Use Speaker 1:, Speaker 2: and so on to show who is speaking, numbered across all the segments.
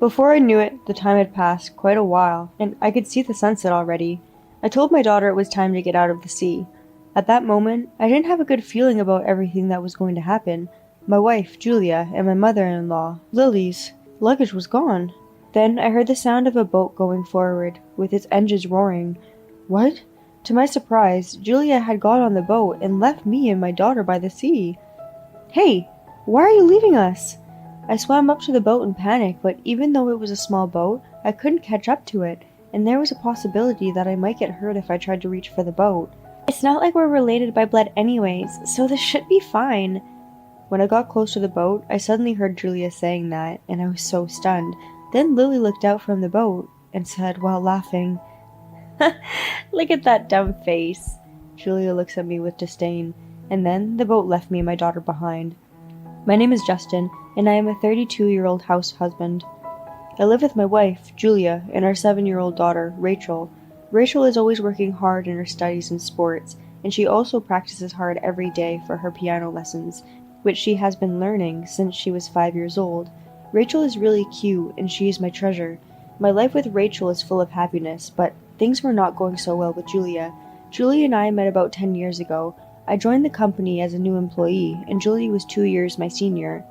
Speaker 1: Before I knew it, the time had passed quite a while, and I could see the sunset already. I told my daughter it was time to get out of the sea. At that moment, I didn't have a good feeling about everything that was going to happen. My wife, Julia, and my mother-in-law, Lily's luggage was gone. Then I heard the sound of a boat going forward, with its engines roaring. What? To my surprise, Julia had got on the boat and left me and my daughter by the sea. Hey, why are you leaving us? I swam up to the boat in panic, but even though it was a small boat, I couldn't catch up to it, and there was a possibility that I might get hurt if I tried to reach for the boat. It's not like we're related by blood anyways, so this should be fine. When I got close to the boat, I suddenly heard Julia saying that, and I was so stunned. Then Lily looked out from the boat and said, while laughing, "Look at that dumb face." Julia looks at me with disdain, and then the boat left me and my daughter behind. My name is Justin, and I am a 32-year-old house husband. I live with my wife, Julia, and our 7-year-old daughter, Rachel. Rachel is always working hard in her studies and sports, and she also practices hard every day for her piano lessons, which she has been learning since she was 5 years old. Rachel is really cute, and she is my treasure. My life with Rachel is full of happiness, but things were not going so well with Julia. Julia and I met about 10 years ago. I joined the company as a new employee, and Julia was 2 years my senior.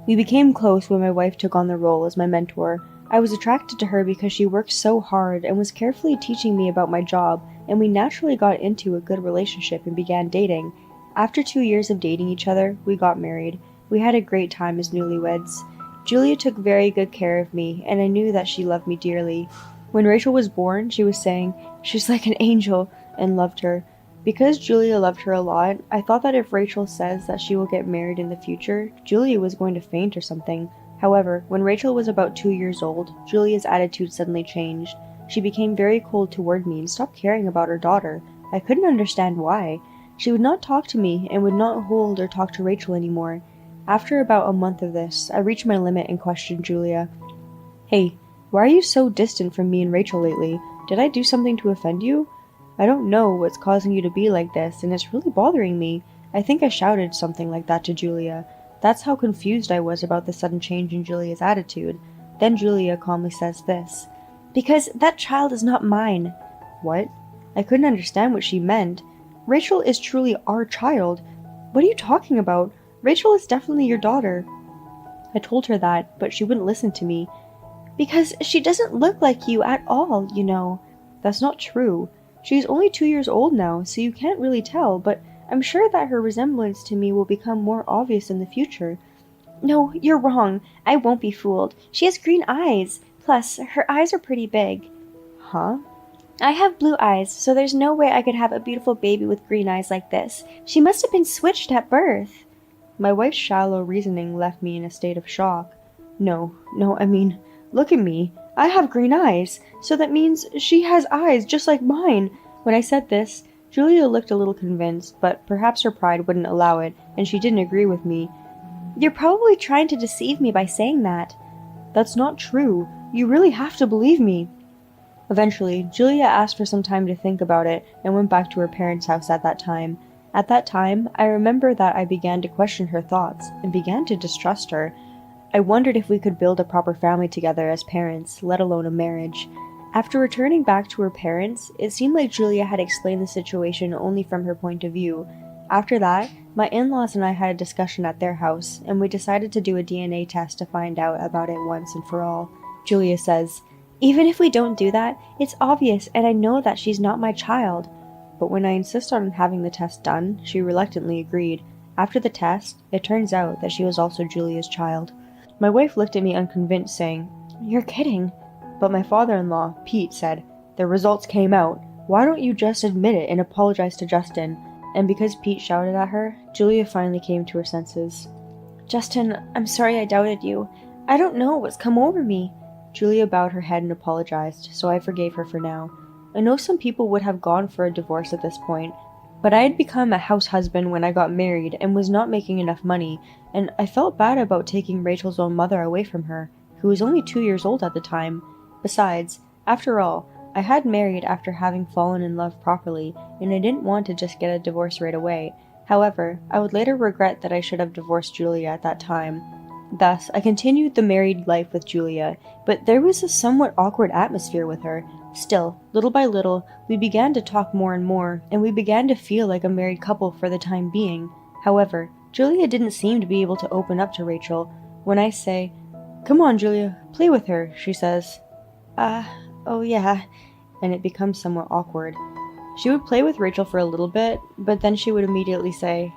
Speaker 1: We became close when my wife took on the role as my mentor. I was attracted to her because she worked so hard and was carefully teaching me about my job, and we naturally got into a good relationship and began dating. After 2 years of dating each other, we got married. We had a great time as newlyweds. Julia took very good care of me, and I knew that she loved me dearly. When Rachel was born, she was saying, "She's like an angel," and loved her. Because Julia loved her a lot, I thought that if Rachel says that she will get married in the future, Julia was going to faint or something. However, when Rachel was about 2 years old, Julia's attitude suddenly changed. She became very cold toward me and stopped caring about her daughter. I couldn't understand why. She would not talk to me and would not hold or talk to Rachel anymore. After about a month of this, I reached my limit and questioned Julia. "Hey, why are you so distant from me and Rachel lately? Did I do something to offend you? I don't know what's causing you to be like this, and it's really bothering me." I think I shouted something like that to Julia. That's how confused I was about the sudden change in Julia's attitude. Then Julia calmly says this, "Because that child is not mine." What? I couldn't understand what she meant. Rachel is truly our child. What are you talking about? Rachel is definitely your daughter. I told her that, but she wouldn't listen to me. "Because she doesn't look like you at all, you know." That's not true. She's only 2 years old now, so you can't really tell, but I'm sure that her resemblance to me will become more obvious in the future. "No, you're wrong. I won't be fooled. She has green eyes. Plus, her eyes are pretty big." Huh? "I have blue eyes, so there's no way I could have a beautiful baby with green eyes like this. She must have been switched at birth." My wife's shallow reasoning left me in a state of shock. No, I mean, look at me. I have green eyes, so that means she has eyes just like mine. When I said this, Julia looked a little convinced, but perhaps her pride wouldn't allow it, and she didn't agree with me. "You're probably trying to deceive me by saying that." "That's not true. You really have to believe me." Eventually, Julia asked for some time to think about it and went back to her parents' house at that time. At that time, I remember that I began to question her thoughts and began to distrust her. I wondered if we could build a proper family together as parents, let alone a marriage. After returning back to her parents, it seemed like Julia had explained the situation only from her point of view. After that, my in-laws and I had a discussion at their house, and we decided to do a DNA test to find out about it once and for all. Julia says, "Even if we don't do that, it's obvious and I know that she's not my child." But when I insisted on having the test done, she reluctantly agreed. After the test, it turns out that she was also Julia's child. My wife looked at me unconvinced, saying, "You're kidding." But my father-in-law, Pete, said, "The results came out. Why don't you just admit it and apologize to Justin?" And because Pete shouted at her, Julia finally came to her senses. "Justin, I'm sorry I doubted you. I don't know what's come over me." Julia bowed her head and apologized, so I forgave her for now. I know some people would have gone for a divorce at this point, but I had become a house husband when I got married and was not making enough money, and I felt bad about taking Rachel's own mother away from her, who was only 2 years old at the time. Besides, after all, I had married after having fallen in love properly, and I didn't want to just get a divorce right away. However, I would later regret that I should have divorced Julia at that time. Thus, I continued the married life with Julia, but there was a somewhat awkward atmosphere with her. Still, little by little, we began to talk more and more, and we began to feel like a married couple for the time being. However, Julia didn't seem to be able to open up to Rachel. When I say, "Come on, Julia, play with her," she says, oh yeah, and it becomes somewhat awkward. She would play with Rachel for a little bit, but then she would immediately say,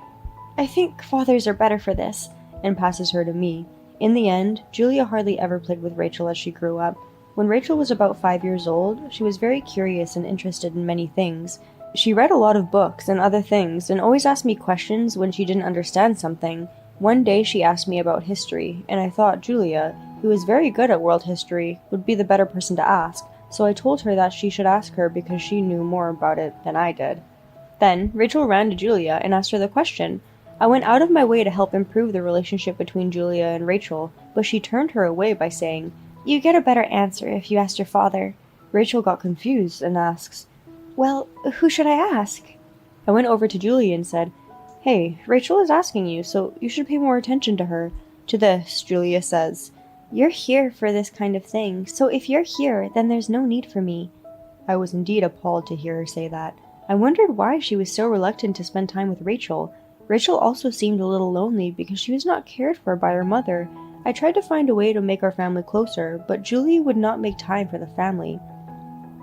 Speaker 1: "I think fathers are better for this," and passes her to me. In the end, Julia hardly ever played with Rachel as she grew up. When Rachel was about 5 years old, she was very curious and interested in many things. She read a lot of books and other things, and always asked me questions when she didn't understand something. One day she asked me about history, and I thought Julia, who is very good at world history, would be the better person to ask, so I told her that she should ask her because she knew more about it than I did. Then, Rachel ran to Julia and asked her the question. I went out of my way to help improve the relationship between Julia and Rachel, but she turned her away by saying, "You get a better answer if you ask your father." Rachel got confused and asks, "Well, who should I ask?" I went over to Julia and said, "Hey, Rachel is asking you, so you should pay more attention to her." To this, Julia says, "You're here for this kind of thing, so if you're here, then there's no need for me." I was indeed appalled to hear her say that. I wondered why she was so reluctant to spend time with Rachel. Rachel also seemed a little lonely because she was not cared for by her mother. I tried to find a way to make our family closer, but Julie would not make time for the family.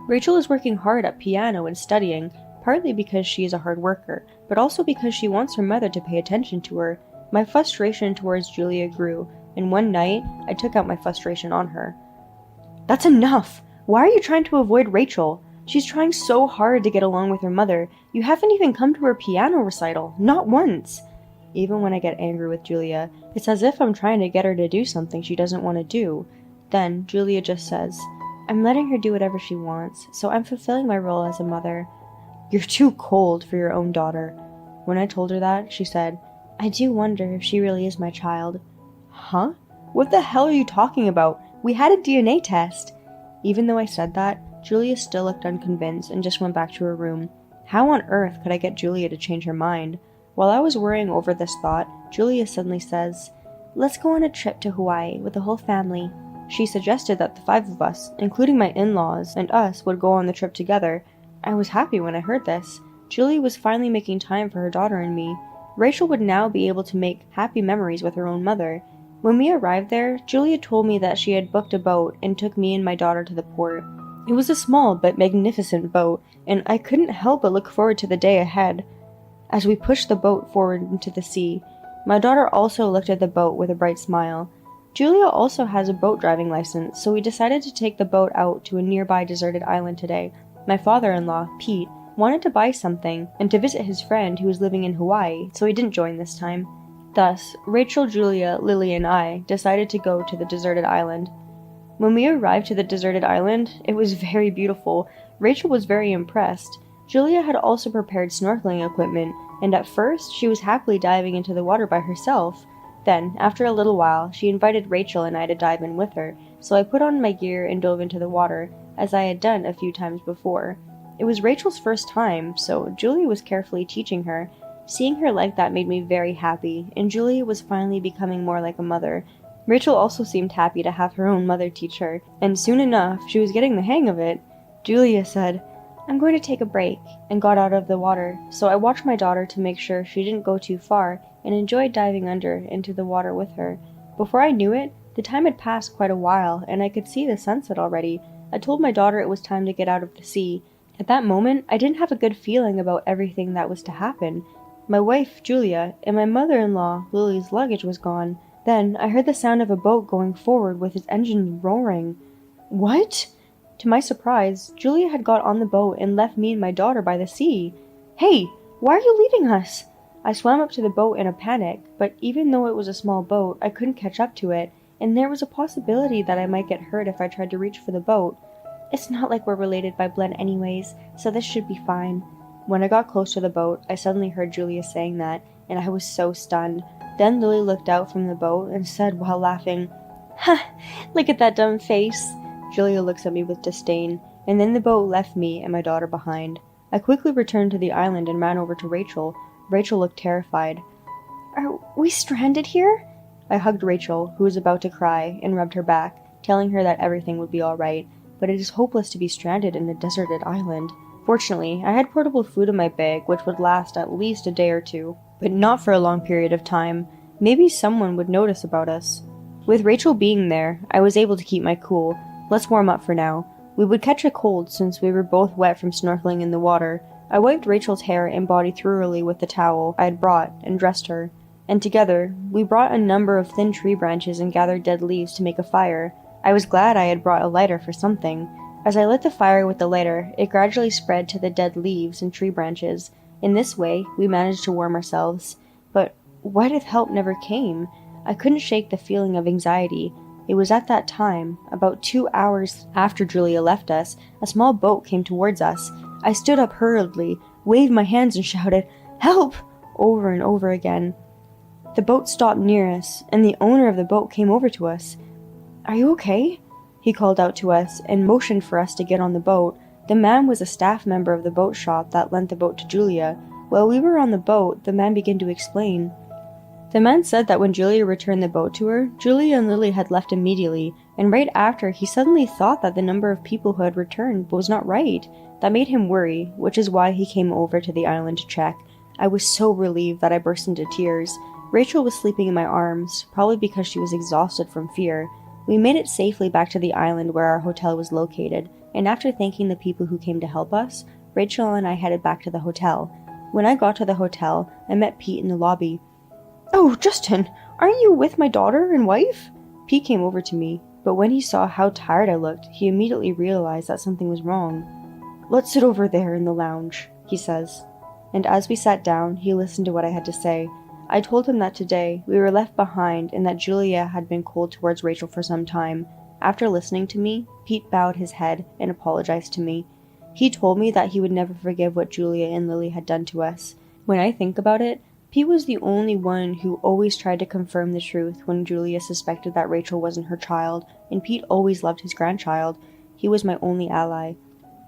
Speaker 1: Rachel is working hard at piano and studying, partly because she is a hard worker, but also because she wants her mother to pay attention to her. My frustration towards Julia grew, and one night, I took out my frustration on her. "That's enough! Why are you trying to avoid Rachel? She's trying so hard to get along with her mother. You haven't even come to her piano recital, not once." Even when I get angry with Julia, it's as if I'm trying to get her to do something she doesn't want to do. Then, Julia just says, "I'm letting her do whatever she wants, so I'm fulfilling my role as a mother." "You're too cold for your own daughter." When I told her that, she said, "I do wonder if she really is my child." Huh? What the hell are you talking about? We had a DNA test. Even though I said that, Julia still looked unconvinced and just went back to her room. How on earth could I get Julia to change her mind? While I was worrying over this thought, Julia suddenly says, "Let's go on a trip to Hawaii with the whole family." She suggested that the 5 of us, including my in-laws and us, would go on the trip together. I was happy when I heard this. Julia was finally making time for her daughter and me. Rachel would now be able to make happy memories with her own mother. When we arrived there, Julia told me that she had booked a boat and took me and my daughter to the port. It was a small but magnificent boat, and I couldn't help but look forward to the day ahead. As we pushed the boat forward into the sea, my daughter also looked at the boat with a bright smile. Julia also has a boat driving license, so we decided to take the boat out to a nearby deserted island today. My father-in-law, Pete, wanted to buy something and to visit his friend who was living in Hawaii, so he didn't join this time. Thus, Rachel, Julia, Lily, and I decided to go to the deserted island. When we arrived to the deserted island, it was very beautiful. Rachel was very impressed. Julia had also prepared snorkeling equipment, and at first, she was happily diving into the water by herself. Then, after a little while, she invited Rachel and I to dive in with her, so I put on my gear and dove into the water, as I had done a few times before. It was Rachel's first time, so Julia was carefully teaching her. Seeing her like that made me very happy, and Julia was finally becoming more like a mother. Rachel also seemed happy to have her own mother teach her, and soon enough, she was getting the hang of it. Julia said, "I'm going to take a break," and got out of the water, so I watched my daughter to make sure she didn't go too far, and enjoyed diving under into the water with her. Before I knew it, the time had passed quite a while, and I could see the sunset already. I told my daughter it was time to get out of the sea. At that moment, I didn't have a good feeling about everything that was to happen. My wife, Julia, and my mother-in-law, Lily's luggage was gone. Then, I heard the sound of a boat going forward with its engine roaring. What? To my surprise, Julia had got on the boat and left me and my daughter by the sea. "Hey, why are you leaving us?" I swam up to the boat in a panic, but even though it was a small boat, I couldn't catch up to it, and there was a possibility that I might get hurt if I tried to reach for the boat. "It's not like we're related by blood anyways, so this should be fine." When I got close to the boat, I suddenly heard Julia saying that, and I was so stunned. Then Lily looked out from the boat and said while laughing, "Ha! Look at that dumb face." Julia looks at me with disdain, and then the boat left me and my daughter behind. I quickly returned to the island and ran over to Rachel. Rachel looked terrified. "Are we stranded here?" I hugged Rachel, who was about to cry, and rubbed her back, telling her that everything would be alright, but it is hopeless to be stranded in a deserted island. Fortunately, I had portable food in my bag which would last at least a day or two, but not for a long period of time. Maybe someone would notice about us. With Rachel being there, I was able to keep my cool. Let's warm up for now. We would catch a cold since we were both wet from snorkeling in the water. I wiped Rachel's hair and body thoroughly with the towel I had brought and dressed her, and together we brought a number of thin tree branches and gathered dead leaves to make a fire. I was glad I had brought a lighter for something. As I lit the fire with the lighter, it gradually spread to the dead leaves and tree branches. In this way, we managed to warm ourselves. But what if help never came? I couldn't shake the feeling of anxiety. It was at that time, about 2 hours after Julia left us, a small boat came towards us. I stood up hurriedly, waved my hands and shouted, "Help!" over and over again. The boat stopped near us, and the owner of the boat came over to us. "Are you okay?" He called out to us and motioned for us to get on the boat. The man was a staff member of the boat shop that lent the boat to Julia. While we were on the boat, the man began to explain. The man said that when Julia returned the boat to her, Julia and Lily had left immediately, and right after he suddenly thought that the number of people who had returned was not right. That made him worry, which is why he came over to the island to check. I was so relieved that I burst into tears. Rachel was sleeping in my arms, probably because she was exhausted from fear. We made it safely back to the island where our hotel was located, and after thanking the people who came to help us, Rachel and I headed back to the hotel. When I got to the hotel, I met Pete in the lobby. "Oh, Justin, aren't you with my daughter and wife?" Pete came over to me, but when he saw how tired I looked, he immediately realized that something was wrong. "Let's sit over there in the lounge," he says. And as we sat down, he listened to what I had to say. I told him that today we were left behind and that Julia had been cold towards Rachel for some time. After listening to me, Pete bowed his head and apologized to me. He told me that he would never forgive what Julia and Lily had done to us. When I think about it, Pete was the only one who always tried to confirm the truth when Julia suspected that Rachel wasn't her child, and Pete always loved his grandchild. He was my only ally.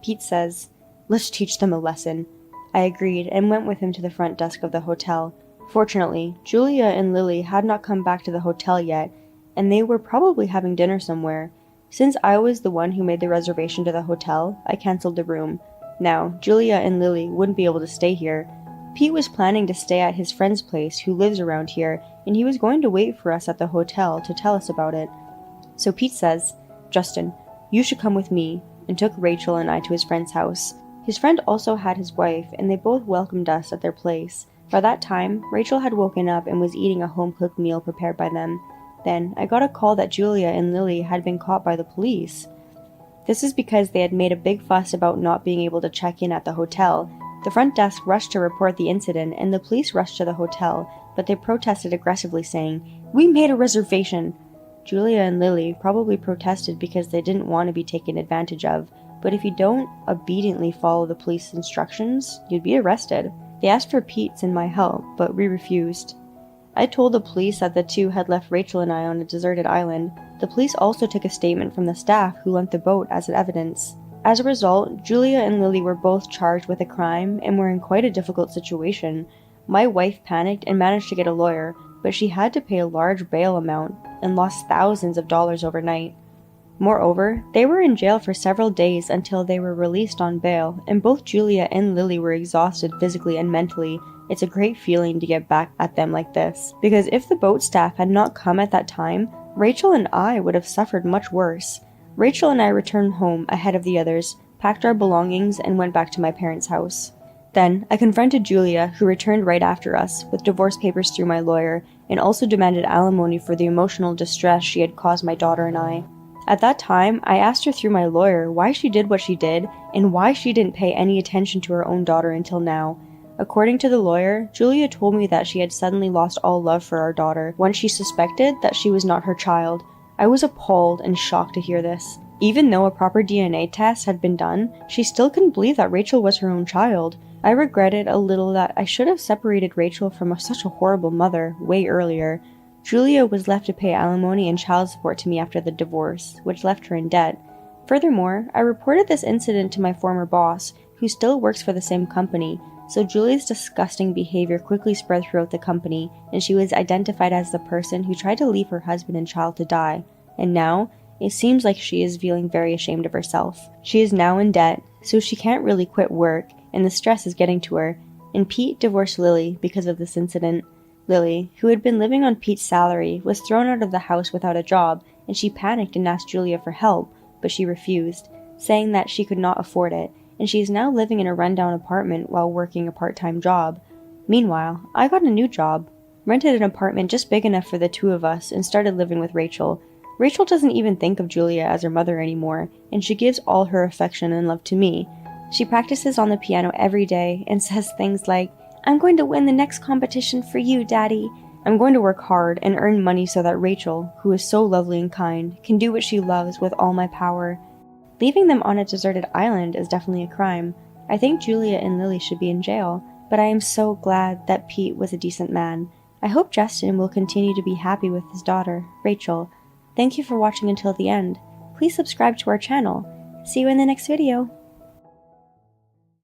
Speaker 1: Pete says, "Let's teach them a lesson." I agreed and went with him to the front desk of the hotel. Fortunately, Julia and Lily had not come back to the hotel yet, and they were probably having dinner somewhere. Since I was the one who made the reservation to the hotel, I cancelled the room. Now, Julia and Lily wouldn't be able to stay here. Pete was planning to stay at his friend's place who lives around here, and he was going to wait for us at the hotel to tell us about it. So Pete says, "Justin, you should come with me," and took Rachel and I to his friend's house. His friend also had his wife, and they both welcomed us at their place. By that time, Rachel had woken up and was eating a home-cooked meal prepared by them. Then, I got a call that Julia and Lily had been caught by the police. This is because they had made a big fuss about not being able to check in at the hotel. The front desk rushed to report the incident, and the police rushed to the hotel, but they protested aggressively, saying, "We made a reservation!" Julia and Lily probably protested because they didn't want to be taken advantage of, but if you don't obediently follow the police instructions, you'd be arrested. They asked for Pete's and my help, but we refused. I told the police that the two had left Rachel and I on a deserted island. The police also took a statement from the staff who lent the boat as evidence. As a result, Julia and Lily were both charged with a crime and were in quite a difficult situation. My wife panicked and managed to get a lawyer, but she had to pay a large bail amount and lost thousands of dollars overnight. Moreover, they were in jail for several days until they were released on bail, and both Julia and Lily were exhausted physically and mentally. It's a great feeling to get back at them like this, because if the boat staff had not come at that time, Rachel and I would have suffered much worse. Rachel and I returned home ahead of the others, packed our belongings, and went back to my parents' house. Then, I confronted Julia, who returned right after us, with divorce papers through my lawyer, and also demanded alimony for the emotional distress she had caused my daughter and I. At that time, I asked her through my lawyer why she did what she did, and why she didn't pay any attention to her own daughter until now. According to the lawyer, Julia told me that she had suddenly lost all love for our daughter when she suspected that she was not her child. I was appalled and shocked to hear this. Even though a proper DNA test had been done, she still couldn't believe that Rachel was her own child. I regretted a little that I should have separated Rachel from such a horrible mother way earlier. Julia was left to pay alimony and child support to me after the divorce, which left her in debt. Furthermore, I reported this incident to my former boss, who still works for the same company. So Julia's disgusting behavior quickly spread throughout the company, and she was identified as the person who tried to leave her husband and child to die. And now, it seems like she is feeling very ashamed of herself. She is now in debt, so she can't really quit work, and the stress is getting to her. And Pete divorced Lily because of this incident. Lily, who had been living on Pete's salary, was thrown out of the house without a job, and she panicked and asked Julia for help, but she refused, saying that she could not afford it, and she is now living in a rundown apartment while working a part-time job. Meanwhile, I got a new job, rented an apartment just big enough for the two of us, and started living with Rachel. Rachel doesn't even think of Julia as her mother anymore, and she gives all her affection and love to me. She practices on the piano every day and says things like, "I'm going to win the next competition for you, Daddy." I'm going to work hard and earn money so that Rachel, who is so lovely and kind, can do what she loves with all my power. Leaving them on a deserted island is definitely a crime. I think Julia and Lily should be in jail, but I am so glad that Pete was a decent man. I hope Justin will continue to be happy with his daughter, Rachel. Thank you for watching until the end. Please subscribe to our channel. See you in the next video.